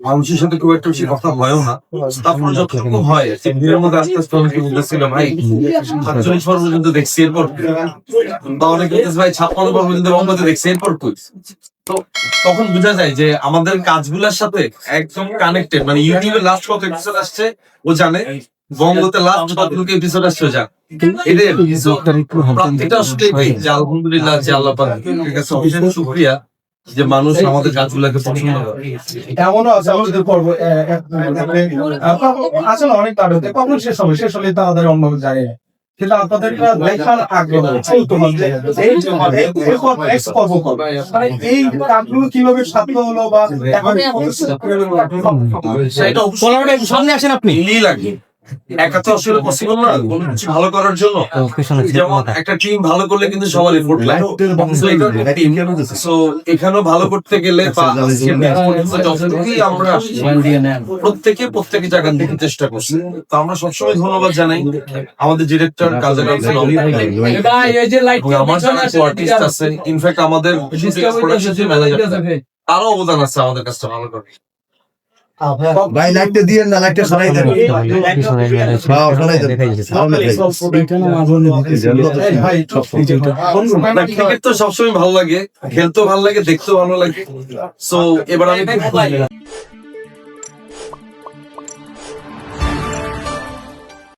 মানুষের সাথে খুব একটা বেশি কথা হয়ও না। তারপরে যতটুকু হয় দিনের মধ্যে আস্তে আস্তে অনেকে বলতেছিল ভাই ৪৭ পর্ব পর্যন্ত দেখছি এরপর, বা অনেকে বলতেছে ভাই ৫৬ পর্ব পর্যন্ত বঙ্গতে দেখছি এরপর কই। তো তখন বোঝা যায় যে আমাদের কাজগুলোর সাথে একদম কানেক্টেড। মানে ইউটিউবে লাস্ট কত এপিসোড আসছে ও জানে, বঙ্গতে লাস্ট কতটুকু এপিসোড আসছে ও জানে। এটা আসলে যে আলহামদুলিল্লাহ যে আল্লাহ পাকের কাছে অশেষ শুকরিয়া যে মানুষ আমাদের কাজগুলোকে পছন্দ করে। এমনও আছে আমাদের পর্ব আছে না, অনেক নাটক কখন শেষ হবে, শেষ হলে তাদের অন্য জানি না, কিন্তু আপনাদের লেখার আগ্রহ এই কাজগুলো কিভাবে সাধ্য হলো বা সেটা সামনে আসেন আপনি লাগে একা তো আসলে পসিবল না কোনো কিছু ভালো করার জন্য। যেমন একটা টিম ভালো করলে কিন্তু সবার এফোর্ট লাগে। সো এখানেও ভালো করতে গেলে যতটুকুই আমরা প্রত্যেকে জায়গা থেকে চেষ্টা করছি। তো আমরা সবসময় ধন্যবাদ জানাই আমাদের ডিরেক্টর কাজের আমার যারা আর্টিস্ট আছে, ইনফ্যাক্ট আমাদের তারও অবদান আছে আমাদের কাজটা ভালো করে। ভাই লাইটটা দিয়ে না, লাইটটা সরাই দেন। ক্রিকেট তো সবসময় ভালো লাগে, খেলতেও ভালো লাগে, দেখতেও ভালো লাগে। সো এবার আমি